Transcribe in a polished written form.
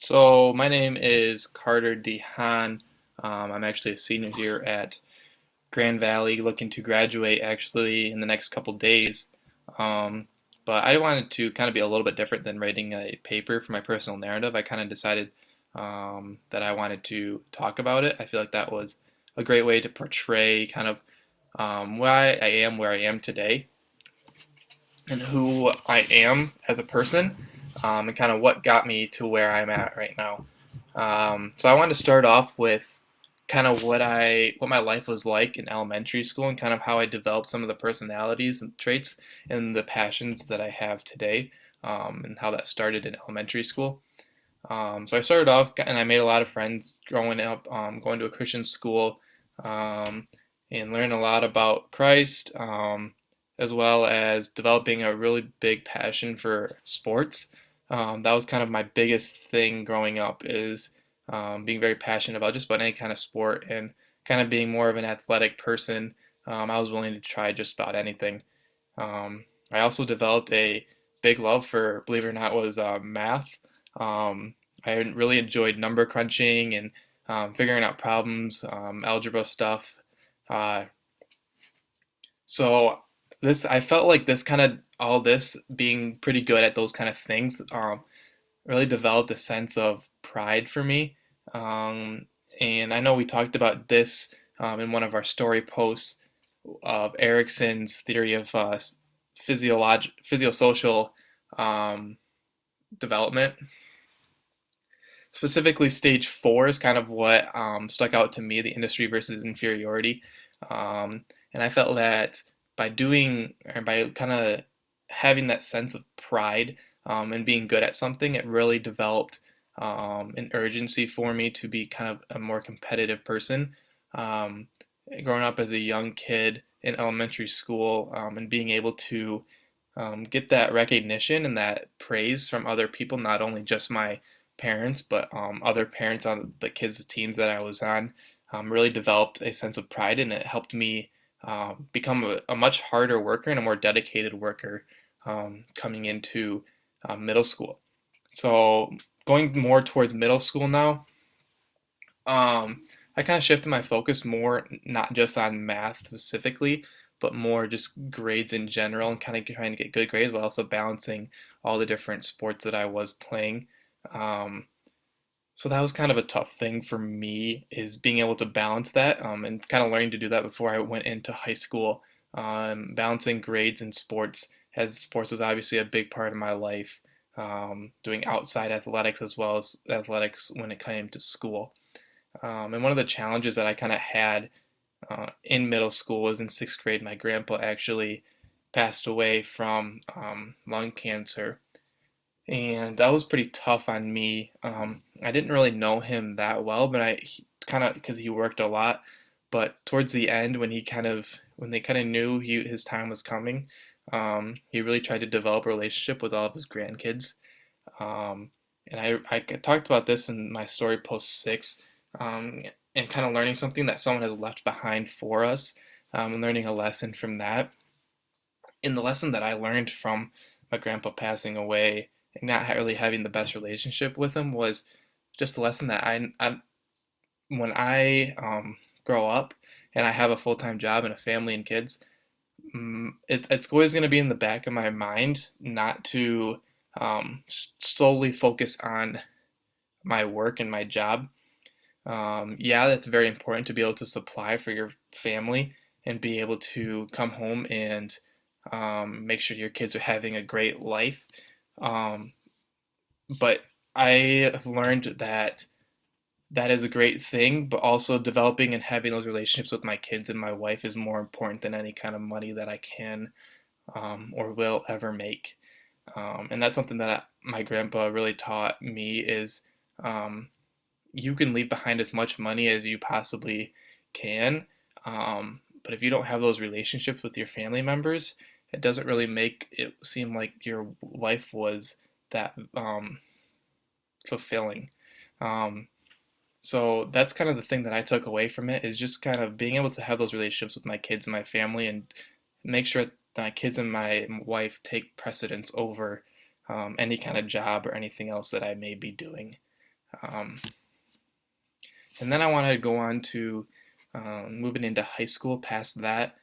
So my name is Carter DeHaan. I'm actually a senior here at Grand Valley, looking to graduate actually in the next couple days. Um, but I wanted to kind of be a little bit different than writing a paper for my personal narrative. I kind of decided that I wanted to talk about it. I feel like that was a great way to portray kind of why I am where I am today and who I am as a person, and kind of what got me to where I'm at right now. So I wanted to start off with kind of what my life was like in elementary school and kind of how I developed some of the personalities and traits and the passions that I have today, and how that started in elementary school. So I started off and I made a lot of friends growing up, going to a Christian school, um, and learned a lot about Christ, as well as developing a really big passion for sports. That was kind of my biggest thing growing up is being very passionate about just about any kind of sport and kind of being more of an athletic person. I was willing to try just about anything. I also developed a big love for, believe it or not, was math. I really enjoyed number crunching and figuring out problems, algebra stuff. Uh, so I felt like this kind of all this being pretty good at those kind of things really developed a sense of pride for me. Um, and I know we talked about this in one of our story posts of Erickson's theory of physiosocial um, development. Specifically, stage four is kind of what stuck out to me, the industry versus inferiority. And I felt that by doing, or by kind of having that sense of pride and being good at something, it really developed an urgency for me to be kind of a more competitive person. Um, Growing up as a young kid in elementary school and being able to get that recognition and that praise from other people, not only just my parents, but other parents on the kids' teams that I was on, really developed a sense of pride, and it helped me become a much harder worker and a more dedicated worker coming into middle school. So going more towards middle school now, I kind of shifted my focus more not just on math specifically, but more just grades in general and kind of trying to get good grades, but also balancing all the different sports that I was playing. Um, so that was kind of a tough thing for me is being able to balance that and kind of learning to do that before I went into high school. Balancing grades and sports, as sports was obviously a big part of my life. Doing outside athletics as well as athletics when it came to school. And one of the challenges that I kind of had in middle school was in sixth grade. My grandpa actually passed away from lung cancer, and that was pretty tough on me. I didn't really know him that well, but I kind of because he worked a lot. But towards the end, when they kind of knew his time was coming, he really tried to develop a relationship with all of his grandkids. Um, and I talked about this in my story post six, um, and kind of learning something that someone has left behind for us, and learning a lesson from that. In the lesson that I learned from my grandpa passing away and not really having the best relationship with him was just a lesson that when I grow up and I have a full-time job and a family and kids, it's always going to be in the back of my mind not to solely focus on my work and my job. Yeah, that's very important to be able to supply for your family and be able to come home and make sure your kids are having a great life. Um, but I have learned that that is a great thing, but also developing and having those relationships with my kids and my wife is more important than any kind of money that I can or will ever make. And that's something that my grandpa really taught me is um, you can leave behind as much money as you possibly can. But if you don't have those relationships with your family members, it doesn't really make it seem like your life was that fulfilling. Um, so that's kind of the thing that I took away from it is just kind of being able to have those relationships with my kids and my family and make sure that my kids and my wife take precedence over any kind of job or anything else that I may be doing. Um, and then I wanted to go on to moving into high school past that.